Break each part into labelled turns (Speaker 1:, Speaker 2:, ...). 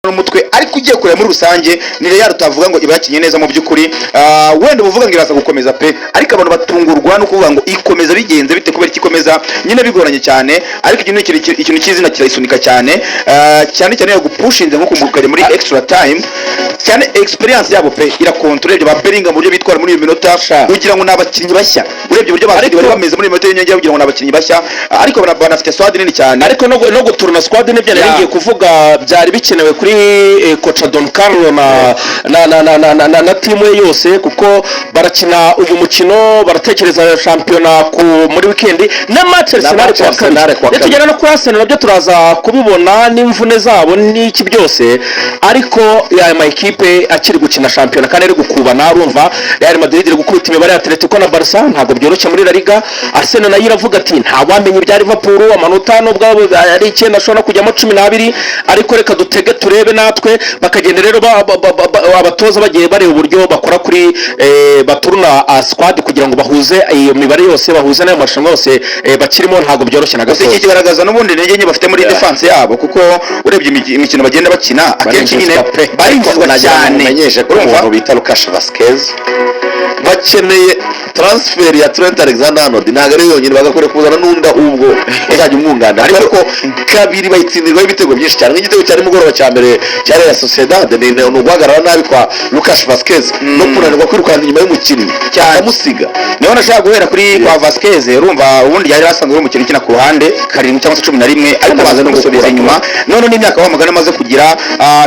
Speaker 1: n'umutwe ariko ugiye kureba muri rusange ni Real utavuga ngo ibakinye neza mu by'ukuri wenda uvuga ngo iraza gukomeza pe ariko abantu batungurwa no kuvuga ngo ikomeza bigenze bite kubera ikikomeza nyine bigoranye cyane ariko ikintu cy'izina kirayisunika cyane cyane yo gupushinze nko kumukajya muri extra time cyane experience yabo pe irakontrolle ba Bellingham mu buryo bitwara muri iyo minota kugira ngo nabakinnyi bashya urebye uburyo bari bameze muri minota y'inyongera kugira ngo nabakinnyi bashya ariko banafite squad nini cyane
Speaker 2: ariko no guturuna squad nibyo ngiye kuvuga byari bikenewe kuri coach Don Carlo na team ye yose kuko barakina uyu mukino baratekereza shampiyona muri weekend na match Arsenal kwa tugera no kuri Arsenal nabyo turaza kubibona n'imvune zabo n'iki byose ariko ya ekipe akiri gukina shampiyona kandi ari gukubana urumva Real Madrid iri gukubita imibare ya Atletico na Barca ntabwo byoroshye muri La Liga. Arsenal nayo iravuga ati nta wamenye ibya Liverpool amanota no bwabo ari 9 ashobora kujyamo 12 ariko reka dutege turebe natwe bakagenda rero abatoza bagiye bareba uburyo bakora kuri baturuna squad kugira ngo bahuze iyo mibare yose bahuze nayo marushanwa yose bakirimo ntabwo byoroshye na gato.
Speaker 1: Iki kigaragaza n'ubundi intege nke bafite muri defense yabo kuko urebye imikino bagenda bakina akenshi nyine barinjizwa cyane.
Speaker 3: Menyesha ko umuntu bita Lucas Vazquez bakeneye transfer ya Trent Alexander-Arnold ntabwo ari yonyine bagakore kuzana n'unda ubwo uzajya umwungana ariko kabiri bayitsindirwa ibitego byinshi cyane nk'igitego cyari mugoroba cya mbere cya Real Sociedad ni guhagarara nabi kwa Lucas Vazquez no kunanirwa kwirukana inyuma y'umukinnyi cyamusiga
Speaker 1: niho nashaka guhera kuri kwa Vazquez urumva ubundi yari asanzwe umukino ukina ku ruhande karindwi cyangwa se 11 ariko baza no gusubira inyuma none n'imyaka wamagana amaze kugira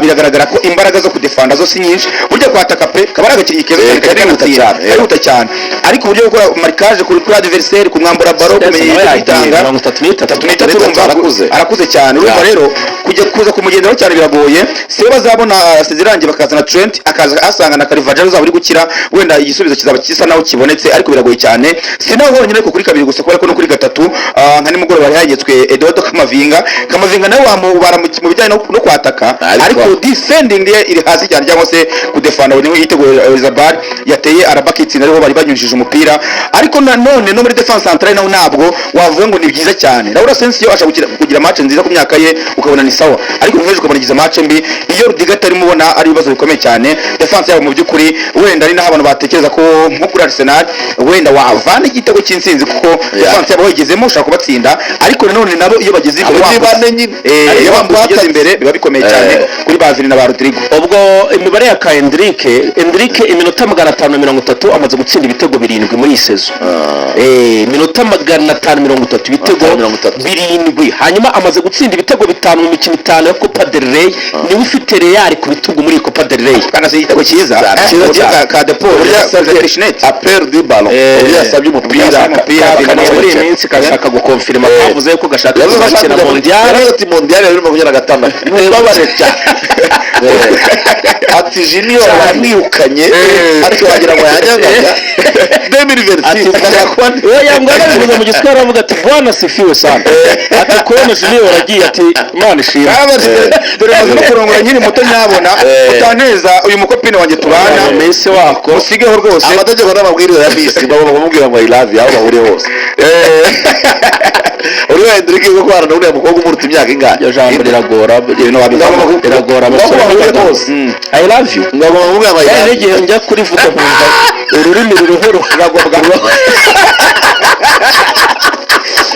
Speaker 1: biragaragara ko imbaraga zo kudefanda zo si nyinshi burya kwataka pe kabara agakinnyi keza karihuta cyane ariko uburyo gukora marquage kuri adversaire kumwambura baro kumenya itanga 33 urumva arakuze cyane urumva rero kujya kuza kumugenderaho cyane biragoye siyo bazabona Sezirange bakazana Trent akaza asanga na Carvajal uzaba uri gukira wenda igisubizo kizaba kisa naho kibonetse ariko biragoye cyane sinaho honyine ariko kuri kabiri gusa ko no kuri gatatu nka nimugoroba bari hagetswe Eduardo Kamavinga nawe wamubara mu bijyanye no kwataka ariko defending iri hasi cyane cyangwa se kudefanda niwe yitegura Elizabeth yateye arabakitsinda ariho bari banyujije umupira ariko nanone no muri defense centrale naho ntabwo wavuga ngo ni byiza cyane Laura Sensio ashaka kugira match nziza ku myaka ye ukabona ni sawa ariko mweje ukabona match mbi iyo Rudiga atari mubona ari ibibazo bikomeye cyane defense yabo mu by'ukuri wenda ari naho abantu batekereza ko nko kuri Arsenal wenda wavana igitego cy'insinzi kuko defense yabo yigezemo ushaka kubatsinda ariko nanone nabo iyo bageze iyo bambuye imbere biba bikomeye cyane kuri Bavili na ba Rodrigo.
Speaker 2: Ubwo imibare ya Endrique iminota 530 amaze gutsinda ibitego 7 muri sezo iminota 530 ibitego 7 hanyuma amaze gutsinda ibitego 5 mu mikino 5 ya Copa del Rey niwe ufite Real ku bitugu muri Copa del Rey
Speaker 1: kana se igitego cyiza ka Depol
Speaker 3: Aper di ballon yasabye umupira
Speaker 2: muri iminsi kashaka gukonfirma kavuze ko gashaka gukina
Speaker 3: mondial ya 2026 babarecha ati Junior amwirukanye ati wagira ngo yanyangaga 2026
Speaker 2: we yamwagaje mu giswara avuga ati bwana sifiwe sana ati kubona Junior aragiye ati Imana ishimwe
Speaker 1: dore maze no kurongora nyine muto nyabona utaneza uyu mukopine wanjye tubana
Speaker 2: mu minsi wako
Speaker 1: usigeho rwose
Speaker 3: amategeko n'amabwiriza ya bisi bamubwira ngo I love you aho bahuriye hose uriya Endrique ko kwarana uriya mukobwa umuruta imyaka ingahe
Speaker 2: iyo jambo riragora abasore
Speaker 3: bose
Speaker 2: I love you
Speaker 3: ngabo bamubwira ngo
Speaker 2: igihe njya kuri vuga nkumva ururimi ruruhoro ruragobwa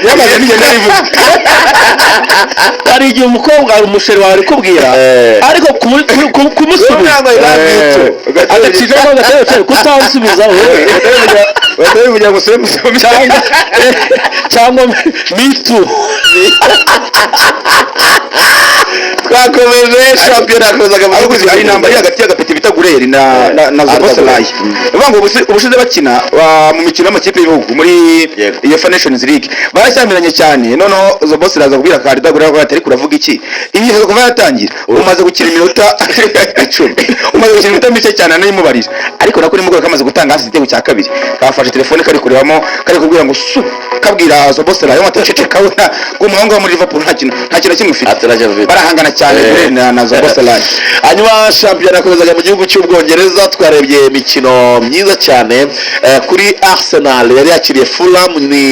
Speaker 1: yamaze nigenda rivuga
Speaker 2: hari igihe umukobwa umusheri wawe kubwira ariko kumusubiza agakijamo gateye kutansubiza
Speaker 1: wewe bivuga ngo se
Speaker 2: cyangwa me too
Speaker 3: twakomeje shampiyona kozaga mu
Speaker 1: guzi ari namba hagati y'agapeti bita Gureri na Zoboslai uvuga ubushize bakina mu mikino y'amakipe y'ibihugu muri UEFA Nations League barashyamiranye cyane noneho Zoboslai aza kubwira Karida Gureri ko atari kuravuga iki ibihe kuva yatangira umaze gukina iminota 10 umaze gukina iminota mike cyane n'imubariza ariko nako nimugora kamaze gutanga hasi igitego cya kabiri kafashe telefone kari kurebamo kari kubwira ngo kabwira Zoboslai yo matacece kabona ngo umuhanga wo muri Liverpool nta kintu kimufite barahangana cyane cyane na Zobosalai.
Speaker 3: Hanyuma shampiyona yakomezaga mu gihugu cy'Ubwongereza, twarebye imikino myiza cyane kuri Arsenal yari yakiriye Fulham, ni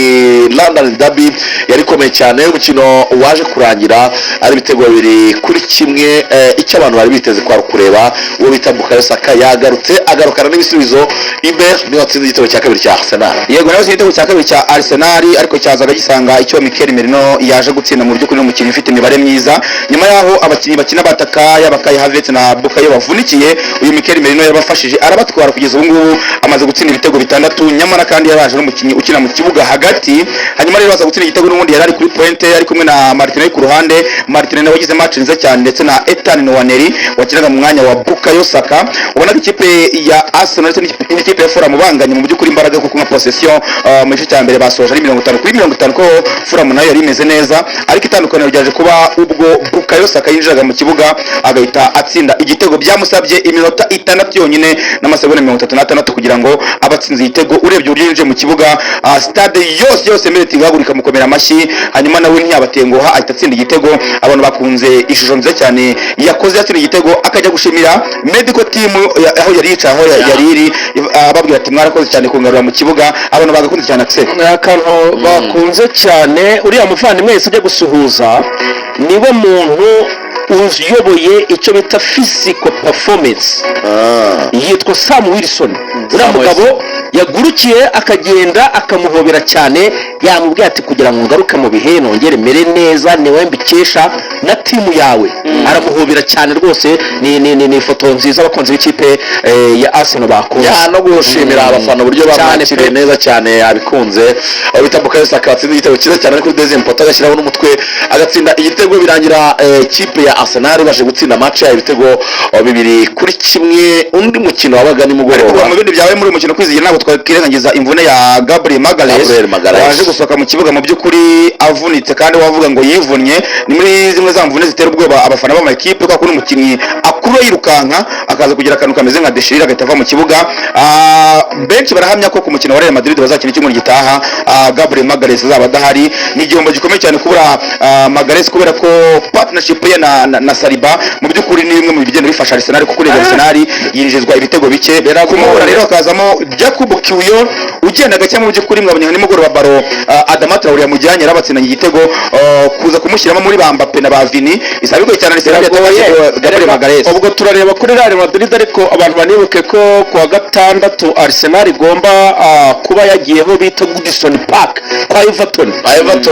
Speaker 3: London Derby yari ikomeye cyane, umukino waje kurangira ari ibitego 2-1. Icyo abantu bari biteze kwari kureba uwo bita Bukayo Saka yagarutse agarukana n'ibisubizo. Iber niwe watsinze igitego cya kabiri cya Arsenal.
Speaker 1: Yego nawe igitego cya kabiri cya Arsenal, ariko cyazaga gisanga icyo Mikel Merino yaje gutsinda mu by'ukuri n'umukino ufite imibare myiza. Nyuma yaho abakinnyi bakina bataka y'abakaye Havertz na Bukayo bavunikiye, uyu Mikel Merino yabafashije arabatwara kugeza ubu ngubu amaze gutsinda ibitego 6, nyamara kandi yaraje n'umukinnyi ukina mu kibuga hagati. Hanyuma rero baza gutsinda igitego n'ubundi yari ari kuri pointe, ari kumwe na Martinelli ku ruhande. Martinelli wagize match nziza cyane, ndetse na Ethan Nwaneri wakinaga mu mwanya wa Bukayo Saka. Ubona ko ikipe ya Arsenal ndetse n'ikipe ya Fulham banganye mu by'ukuri imbaraga, kuko nka possession mu gice cya mbere basoje ari 50-50, ko Fulham nayo yari imeze neza, ariko itandukaniro ryaje kuba ubwo Bukayo Saka yinjiraga mu kibuga agahita atsinda igitego. Byamusabye iminota 6 yonyine n'amasegonda 36 kugira ngo abatsinze igitego. Urebye uburyo yinjiye mu kibuga, stade yose meriti igahagurika mukomera amashyi, hanyuma nawe ntiyabatenguha ahita atsinda igitego. Abantu bakunze ishusho nziza cyane yakoze yatsinda igitego, akajya gushimira medical team aho yari yicaye, aho yari iri, babwira ati mwarakoze cyane kungarura mu kibuga. Abantu bagakunze cyane akse
Speaker 2: akantu bakunze cyane. Uriya muvandimwe wese ujya gusuhuza niwe muntu uyoboye icyo bita physical performance, yitwa Sam Wilson. Uriya mugabo yagurukiye akagenda akamuhobera cyane, yamubwiye ati kugira ngo ngaruke mu bihe nongere mere neza niwe mbikesha na timu yawe. Aramuhobera cyane rwose. Ni ifoto nziza abakunzi b'ikipe ya Arsenal bakunze
Speaker 3: no gushimira abafana uburyo bamwakiriye neza cyane, yabikunze. Aho bita Bukayo Saka atsinda igitego cyiza cyane kuri deuxième poto, agashyiraho n'umutwe agatsinda igitego. Birangira ikipe ya Arsenal baje gutsinda match ya ibitego 2-1. Undi mukino wabaga ni mugoroba.
Speaker 1: Mu bindi byawe muri uyu mukino kwizigira ntabwo twakirengagiza imvune ya Gabriel Magalhaes waje gusohoka mu kibuga mu by'ukuri avunitse, kandi wavuga ngo yivunnye. Ni muri zimwe za mvune zitera ubwoba abafana b'ama equipe, kuko n'umukinnyi akuru yirukanka akaza kugira akantu kameze nka deshirira agahita ava mu kibuga. Benshi barahamya ko ku mukino wa Real Madrid bazakina icyumweru gitaha Gabriel Magalhaes azaba adahari. Ni igihombo gikomeye cyane kubura Magalhaes, kubera ko partnership ye na Saliba mu by'ukuri ni bimwe mu bigenda bifasha Arsenal, kuko Arsenal yinjizwa ibitego bike. Kumubura rero hakazamo Jacob Kiwior ugenda gake mu by'ukuri. Mwabonye nimugoroba baro Adama Traoré yamujyanye arabatsindanye igitego, kuza kumushyiramo muri Mbappe na Bavini isabigoye cyane Arsenal yatakaje Gabriel Magalhaes.
Speaker 2: Ubwo turareba kuri Real Madrid, ariko abantu banibuke ko kuwa gatandatu Arsenal igomba kuba yagiyeho bita Goodison Park kwa Everton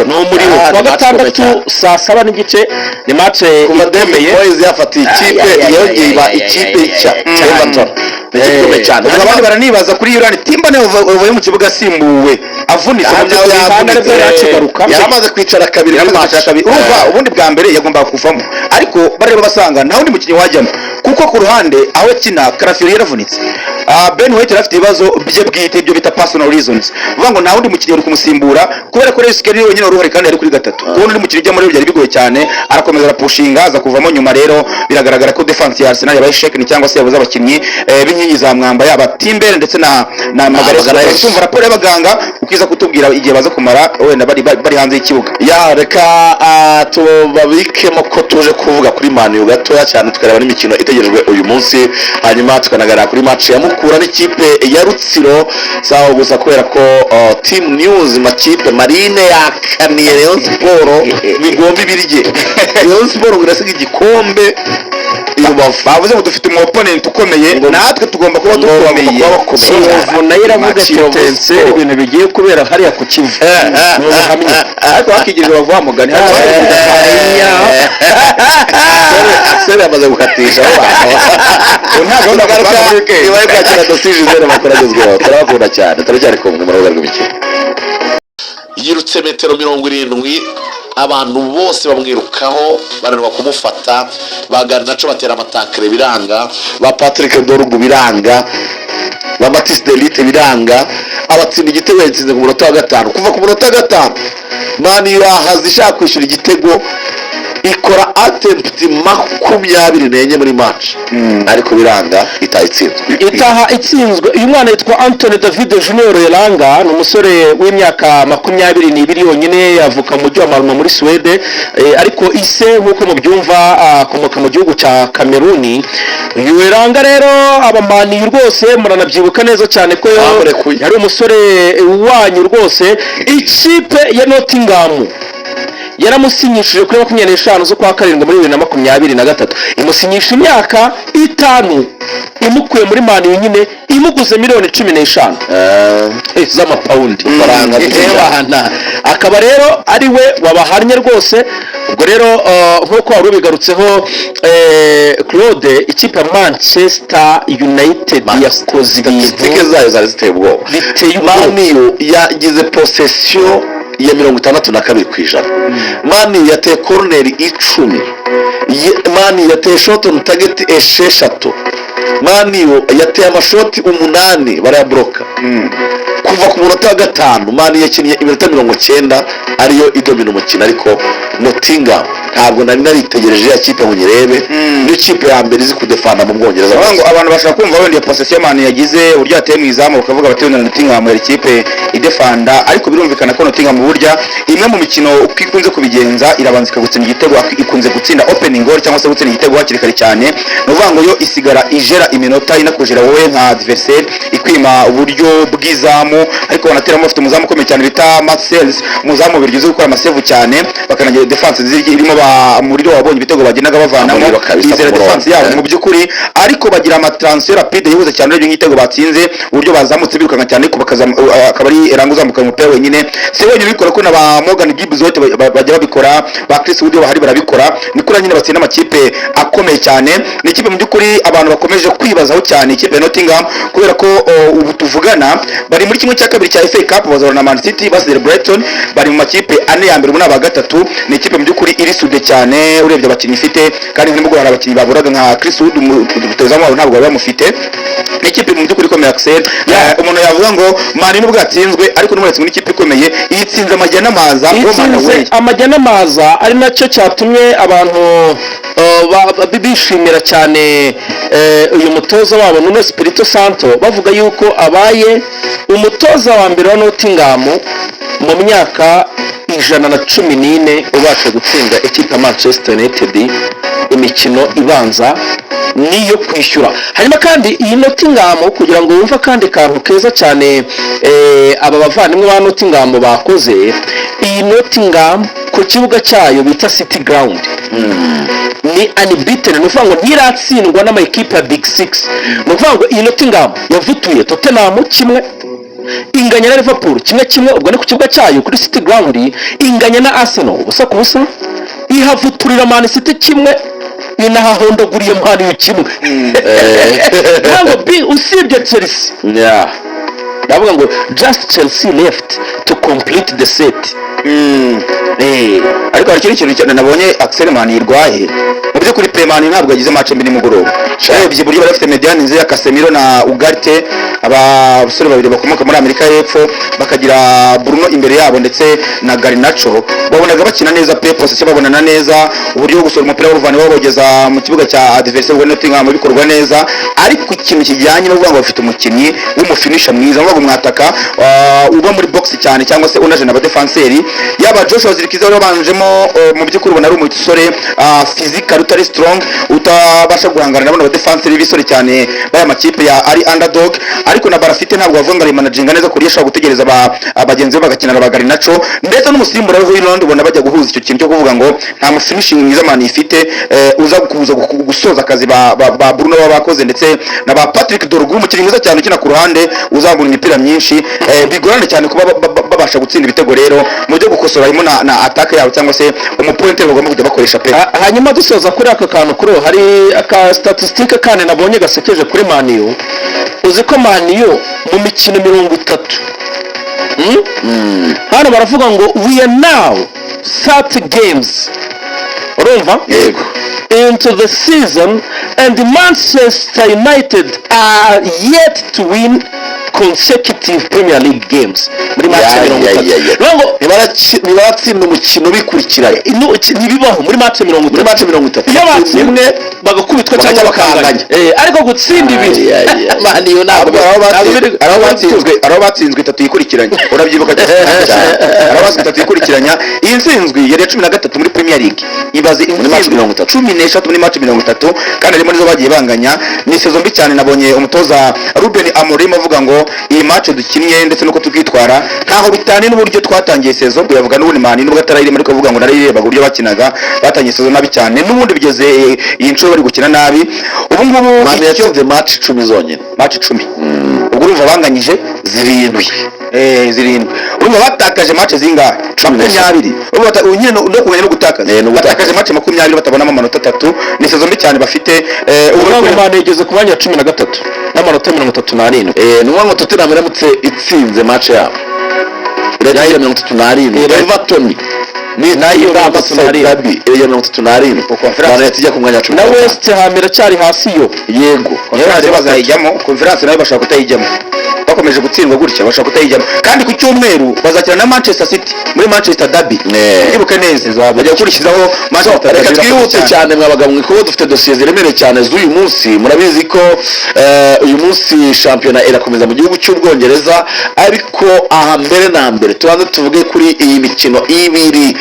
Speaker 2: no muri kuwa gatandatu saa 7 n'igice. Ni match ikomeye.
Speaker 3: Boys yafatiye ikipe yongeye ba ikipe cya Everton. Ikipe cyane.
Speaker 1: Abandi baranibaza kuri Iran Timba nawe uvuye mu kibuga asimbuwe avunitse mu
Speaker 3: by'abandi yakigaruka. Yaramaze kwicara kabiri muri match ya kabiri.
Speaker 1: Ubundi bwa mbere yagomba kuvamo, ariko bareba basanga nta wundi mukinnyi wajyamo, kuko ku ruhande aho kina Karafiori yaravunitse. Ben White afite ibibazo bye bwite, ibyo bita personal reasons. Vuga ngo nta wundi mukinnyi uri kumusimbura, kubera ko Reus Kelly wenyine uruhare kandi ari kuri gatatu. Ubundi mukinnyi ujya muri byari bigoye cyane, arakomeza arapushinga aza kuvamo. Nyuma rero biragaragara ko defense ya Arsenal yabaye shaken, cyangwa se yabuze abakinnyi b'inkingi za mwamba yaba Timber ndetse na Magalhaes. Tumva raporo y'abaganga ukiza kutubwira igihe baza kumara wenda bari hanze y'ikibuga.
Speaker 3: Reka tubabikemo ko tuje kuvuga kuri Man U gatoya cyane, tukareba n'imikino itegerejwe uyu munsi, hanyuma tukanagaragara kuri match ya Mukura n'ikipe ya Rutsiro. Sawa gusa kubera ko Team News makipe Marine yakaniye Rayon Sport bigomba ibirye. Rayon Sport ngirasiga igikombe
Speaker 1: bavuze ngo dufite umu opponent ukomeye, natwe tugomba kuba dukomeye.
Speaker 2: Kiyovu nayo iravuga tense ibintu bigiye kubera hariya ku Kivu,
Speaker 1: ariko hakigirwa bavuga mugani
Speaker 3: Axel yamaze gukatisha
Speaker 1: ntabwo ndagaruka
Speaker 3: ibaye kwakira dosije zero makoragezweho. Turabakunda cyane, turacyari kumwe mu rubuga rw'imikino. Yirutse metero 70, abantu bose bamwirukaho baranwa kumufata, bagana naco batera amatakere biranga, ba Patrick Dorgu biranga, ba Matisse Delite biranga. Abatsinda igitego yatsinze ku munota wa 5. Kuva ku munota wa 5 Man U yahaze ishaka kwishyura igitego ikora attempt 24 muri match ariko biranga itayitsinzwe
Speaker 2: itaha itsinzwe. uyu mwana yitwa Anthony David Junior Elanga, ni umusore w'imyaka 22 yonyine, yavuka mu mujyi wa Malmö muri Swede, ariko ise nk'uko mubyumva akomoka mu gihugu cya Kameruni. uyu Elanga rero abamani rwose muranabyibuka neza cyane ko yari umusore wanyu rwose. ikipe ya Nottingham yaramusinyishije kuri 25 z'ukwa karindwi muri 2023, imusinyisha imyaka 5 imukuye muri mani nyine, imuguze miliyoni 15 z'amapawundi faranga z'abana, akaba rero ari we wabahannye rwose. ubwo rero nk'uko wari ubigarutseho Claude, ikipe ya Manchester United yakoze
Speaker 3: ibintu zayo zari ziteye ubwoba,
Speaker 2: biteye ubwoba.
Speaker 3: Manu yagize possession ya 62%. Mani yateye corner 10, Mani yateye shot on target 6, Mani yateye amashoti 8 barayabloka. kuva ku munota wa 5 Mani yakinnye iminota 90 ariyo idomina umukino, ariko Nottingham ntabwo nari naritegereje ya kipe ngo nyirebe ni kipe ya mbere izi kudefanda mu Bwongereza.
Speaker 1: ngo abantu bashaka kumva wenda possession Mani yagize uburyo yateye mu izamu, bakavuga bati Nottingham yari kipe idefanda, ariko birumvikana ko Nottingham mu burya imwe mu mikino ikunze kubigenza irabanza ikagutsinda igitego, ikunze gutsinda opening goal cyangwa se gutsinda igitego hakiri kare cyane. no vuga ngo yo isigara ijera iminota inakujera wowe nka adversaire, ikwima uburyo bw'izamu, ariko banateramo afite umuzamu ukomeye cyane bita Marcels, umuzamu birgize gukora amasevu cyane, bakanagira defense irimo ba muriro wabonye ibitego bagenaga bavanamo, izera defense yabo mu by'ukuri, ariko bagira ama transfer rapide yihuze cyane n'ibyo ngitego batsinze, uburyo bazamutse birukanka cyane, ariko akaba ari Elanga uzamuka umupira wenyine. se wenyine bikora ko na ba Morgan Gibbs wote bajya babikora, ba Chris Wood bahari barabikora, niko nyine batsinda amakipe akomeye cyane. ni ikipe mu by'ukuri abantu bakomeje kwibazaho cyane, ikipe ya Nottingham, kubera ko ubu tuvugana bari muri kimwe cya kabiri cya FA Cup, bazahura na Man City basire Brighton, bari mu makipe ane ya mbere, ubu ni aba gatatu. ni ikipe mu by'ukuri iri sude cyane urebye abakinnyi ifite, kandi nk'ubwo hari abakinnyi baburaga nka Chris Wood, umutozamu wabo ntabwo bari bamufite. ni ikipe mu by'ukuri ikomeye Axel, umuntu yavuga ngo Mani nubwo yatsinzwe ariko n'umuretse muri ikipe ikomeye, yitsinze amajya n'amaza,
Speaker 2: amajya n'amaza, ari nacyo cyatumye abantu bishimira cyane uyu mutoza wabo Nuno Espirito Santo, bavuga yuko abaye umutoza wa mbere wa Nottingham mu myaka 114 ubasha gutsinda ikipe ya Manchester United imikino ibanza niyo kwishyura. hanyuma kandi iyi Nottingham, kugira ngo wumve kandi kantu keza cyane aba bavandimwe ba Nottingham bakoze, iyi Nottingham ku kibuga cyayo bita City Ground ni unbeaten, ni ukuvuga ngo ntiratsindwa n'amakipe ya Big Six. ni ukuvuga ngo iyi Nottingham yavutuye Tottenham kimwe, inganya na Liverpool kimwe, ubwo ni ku kibuga cyayo kuri City Ground, inganya na Arsenal ubusa ku busa, ihavuturira Man City kimwe, inahahondaguriye Man U kimwe. ntabwo usibye Chelsea, ndavuga ngo just Chelsea left to complete the set.
Speaker 1: ariko hari ikintu cyane nabonye Axel Mani yirwaye mu by'ukuri pe. Mani ntabwo yagize match mbi nimugoroba, urebye buryo bafite mediane nziza ya Casemiro na Ugarte, abasore babiri bakomoka muri Amerika y'Epfo, bakagira Bruno imbere yabo ndetse na Garnacho, babonaga bakina neza pe, possession babonana neza, uburyo bwo gusora umupira w'uruvani babogeza mu kibuga cya adversaire wa Nottingham bikorwa neza. ariko ikintu kijyanye no kuvuga ngo bafite umukinnyi w'umufinisha mwiza, ngo mwataka uba muri box cyane, cyangwa se unaje na defenseri, yaba Joshua Zirkiza wari wabanjemo mu by'ukuri ubona ari umusore physical utari strong, utabasha guhangana nabo defenseri b'isore cyane baya makipe ya ari underdog, ariko na Barafite ntabwo bavuga ngo ari managinga neza kuri yashaka gutegereza abagenzi be bagakina na Garnacho, ndetse n'umusimbura we Hojlund ubona bajya guhuza icyo kintu cyo kuvuga ngo nta mufinishing mwiza Mani ifite, uza kuza gusoza akazi ba Bruno babakoze, ndetse na ba Patrick Dorgu, umukinnyi mwiza cyane ukina ku ruhande uzambura imipira myinshi, bigorane cyane kuba babasha gutsinda ibitego. rero mu byo gukosora harimo na attack yabo cyangwa se umupointer bagomba kujya bakoresha pe.
Speaker 2: hanyuma dusoza kuri aka kantu kuro, hari aka statistique kandi nabonye gasekeje kuri Man U. uzi ko Man U mu mikino 30 hano baravuga ngo we are now 30 games, urumva,
Speaker 3: yego,
Speaker 2: into the season, and Manchester United are yet to win consecutive Premier League games muri match 30
Speaker 3: ntibaratsinda umukino bikurikiranye
Speaker 2: ntibibaho muri match 30 iyo batsinze bagakubitwa cyangwa bakanganya ariko gutsinda ibiri
Speaker 3: mani yo ntabwo
Speaker 1: araho batsinzwe 3 yikurikiranye urabyibuka cyane araho batsinzwe 3 yikurikiranya iyi nsinzwi yari 13 muri Premier League ibaze
Speaker 3: muri match 30
Speaker 1: 13 muri match 30 kandi arimo nizo bagiye banganya ni saison mbi cyane nabonye umutoza Ruben Amorim avuga ngo iyi match dukinnye ndetse nuko tukitwara ntaho bitane n'uburyo twatangiye saison biravuga n'ubundi mani nubwo atarayirema ariko avuga ngo narayirebaga uburyo bakinaga batangiye saison nabi cyane n'ubundi bigeze iyi nshuro bari gukina nabi ubu ngubu
Speaker 3: mani yatsinze match 10 zonyine
Speaker 1: match 10 ubwo urumva banganyije zirindwi urumva batakaje match zingahe 20 urumva nyine no kumenya no gutakaza batakaje match 20 batabonamo amanota 3 ni saison mbi cyane bafite
Speaker 2: ubwo mani igeze ku mwanya 13 n'amanota 37
Speaker 3: ni ngo Tottenham iramutse itsinze match yabo Reda 37 Everton ni nayo Derby 37 conference yatijya ku mwanya 10
Speaker 2: na West Ham iracyari hasi yo
Speaker 1: yego conference bazayijyamo conference nayo bashaka kutayijyamo bakomeje gutsindwa gutya bashaka kutayijyamo kandi ku cyumweru bazakina na Manchester City muri Manchester Derby ndibuke neza bajya gukurikizaho Manchester
Speaker 3: reka twihute cyane mwabagabo mwiko dufite dossier ziremereye cyane z'uyu munsi murabizi ko uyu munsi shampiyona irakomeza mu gihugu cy'Ubwongereza ariko aha mbere na mbere tubanze tuvuge kuri iyi mikino ibiri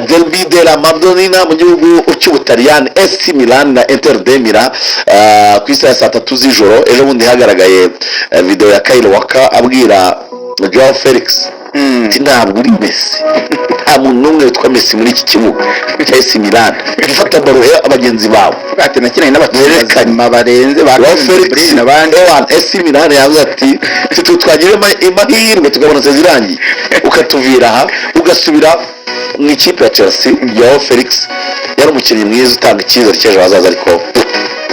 Speaker 3: Derby della Madonnina mu gihugu cy'Ubutaliyani AC Milan na Inter de Milan ku isaha ya 3 z'ijoro ejo bundi hagaragaye video ya Kyle Walker abwira Joao Felix ntabwo uri Messi nta muntu n'umwe witwa Messi muri iki kibuga cya AC Milan gifata baro abagenzi bawe
Speaker 1: ati nakinanye n'abakinnyi barenze ba
Speaker 3: Felix n'abandi AC Milan yavuze ati twagiye amahirwe tukabona sezirangi ukatuvira aha ugasubira mu ikipe ya Chelsea. Joao Felix yari umukinnyi mwiza utanga icyizere cy'ejo hazaza ariko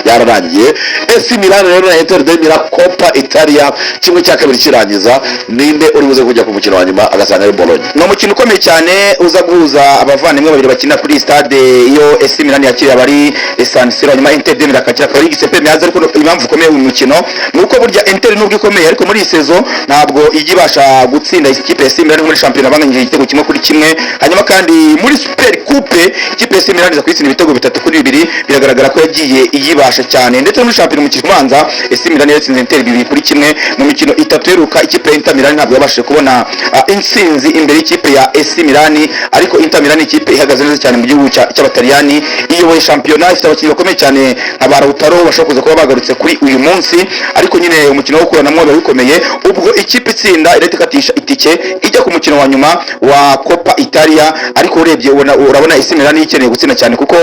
Speaker 3: yararangiye. AC Milan rero na Inter de Milan Coppa Italia kimwe cya kabiri kirangiza ninde uri buze kujya ku mukino wa nyuma agasanga ari Bologna.
Speaker 1: No mukino ukomeye cyane uza guhuza abavandimwe babiri bakina kuri stade iyo AC Milan yakiriye abari San Siro nyuma Inter de Milan akakira kuri Giuseppe Meazza ariko impamvu ukomeye mu mukino nuko burya Inter nubwo ikomeye ariko muri saison ntabwo igibasha gutsinda ikipe ya AC Milan muri championnat banganyije igitego kimwe kuri kimwe. Hanyuma kandi muri Super Coupe ikipe ya AC Milan iza kwitsinda ibitego 3-2 biragaragara ko yagiye iyibasha cyane ndetse muri championnat mu kibanza AC Milan yatsinze Inter 2-1 mu mikino 3 heruka. Ikipe ya Inter Milan ntabwo yabashije kubona intsinzi imbere y'ikipe ya AC Milan ariko Inter Milan ikipe ihagaze neza cyane mu gihugu cy'Abataliyani iyoboye championnat ifite abakinnyi bakomeye cyane nka Lautaro bashobora kuba bagarutse kuri uyu munsi ariko nyine umukino wo kuranamwo bikomeye ubwo ikipe itsinda iratikatisha itike ijya ku mukino wa nyuma wa Coppa Italia ariko urebye urabona AC Milan ikeneye gutsinda cyane kuko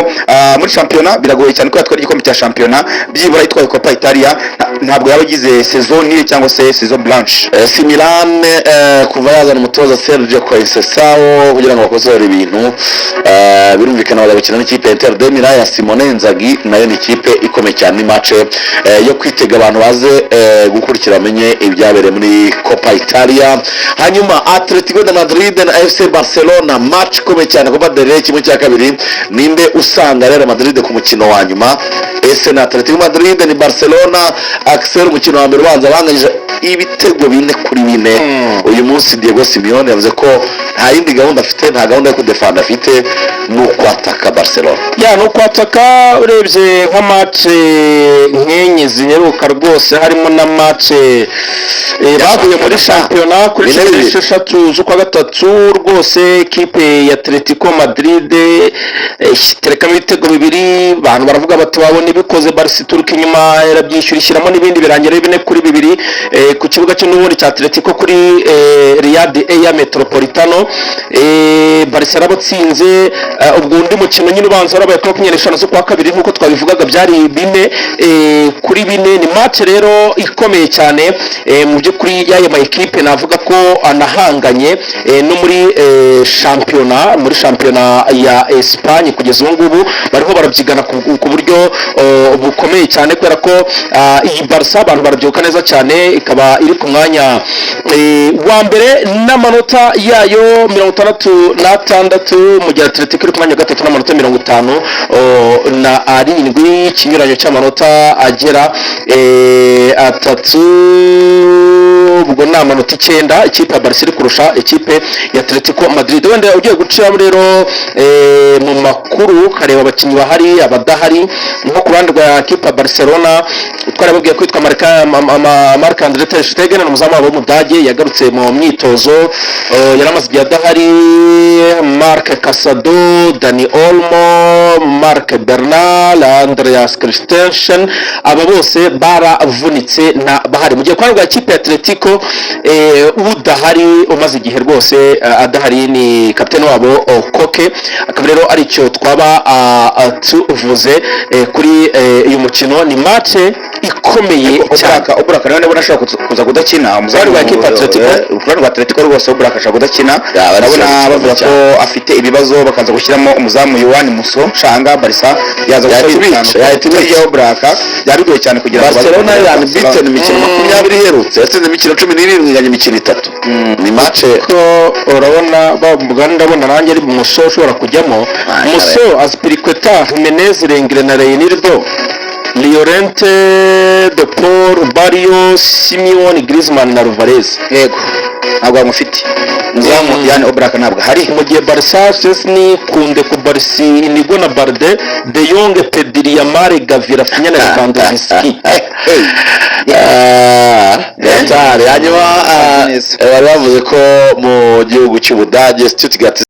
Speaker 1: muri championnat biragoye cyane ko yatwara igikombe cya championnat byibura itwaye Coppa Italia ntabwo yabagize saison nile cyangwa se saison blanche.
Speaker 3: AC Milan kuva yazana umutoza Sergio Conceição kugira ngo bakosore ibintu birumvikana bazabikina n'ikipe ya Inter de Milan ya Simone Inzaghi nayo ni ikipe ikomeye cyane. Ni match yo kwitega abantu baze gukurikira amenye ibyabereye muri Coppa Italia. Hanyuma Atletico de Madrid na FC Barcelona match ikomeye cyane Copa del Rey kimwe cya kabiri. Ninde usanga Real Madrid ku mukino wa nyuma? Ese na Atletico Madrid ni Barcelona Axel umukino wa mbere ubanza banganyije ibitego 4-4 uyu munsi. Diego Simeone yavuze ko nta yindi gahunda afite, nta gahunda yo kudefanda afite, nuko ataka Barcelona
Speaker 2: nuko ataka. Urebye nka match nkenye zinyeruka rwose harimo na match baguye muri championnat kuri 16 z'ukwa gatatu rwose equipe ya Atletico Madrid iterekamo ibitego 2 abantu baravuga bati babone bikoze Barca turuka inyuma yarabyishyurishiramo n'ibindi birangira 4-2 ku kibuga cyo n'ubundi cya Atletico kuri Riyadh Air Metropolitano. Barca yarabutsinze ubwo undi mukino nyine ubanza warabaye 25 z'ukwa kabiri nkuko twabivugaga byari 4-4. Ni match rero ikomeye cyane mu by'ukuri y'aya ma equipe navuga ko anahanganye no muri championnat ya Espagne kugeza ubu ngubu bariho barabyigana ku buryo bukomeye cyane kubera ko iyi Barca abantu barabyoka neza cyane ikaba iri ku mwanya wa mbere n'amanota yayo 66 mu gihe Atletico iri ku mwanya gatatu n'amanota 57 ikinyuranyo cy'amanota agera 3 ubwo ni amanota 9 ikipe ya Barca iri kurusha ikipe ya Atletico Madrid. Wenda ugiye guciramo rero mu makuru kareba abakinnyi bahari abadahari nko ku ruhande rwa ikipe ya Barcelona twarababwiye kwitwa Marc-André ter Stegen umuzamu wabo w'Umudage yagarutse mu myitozo yaramaze igihe adahari. Marc Casado, Dani Olmo, Marc Bernal, Andreas Christensen aba bose baravunitse na bahari mu gihe kwa rwa ikipe ya Atletico udahari umaze igihe rwose adahari ni kapiteni wabo Koke. Akaba rero aricyo twaba tuvuze kuri uyu mukino. Ni match ikomeye cyane.
Speaker 1: Obraka nawe ndabona ashaka kuza kudakina
Speaker 2: umuzari wa ikipe Atletico
Speaker 1: urwanda rwa Atletico rwose Obraka ashaka kudakina. Ndabona bavuga ko afite ibibazo bakaza gushyiramo umuzamu Yohani Muso Shanga Barca yaza gukora Obraka yabigoye cyane kugira ngo
Speaker 3: Barcelona yani bitten imikino 20 iherutse yatsinze imikino 17 inganya imikino 3 ni match
Speaker 2: ko urabona bavuga ndabona nanjye ari Muso ushobora kujyamo. Muso Azpilicueta Jimenez Rengre na Reinildo Llorente De Paul Barrio Simeone Griezmann na Alvarez.
Speaker 1: Yego ntabwo bamufite muzamu yani Obraka ntabwo hari
Speaker 2: mu gihe Barca Chesney Kunde ku Barca Inigo na Balde De Jong Pedri Yamal Gavi Rafinha na Lewandowski.
Speaker 3: hanyuma bari bavuze ko mu gihugu cy'Ubudage Stuttgart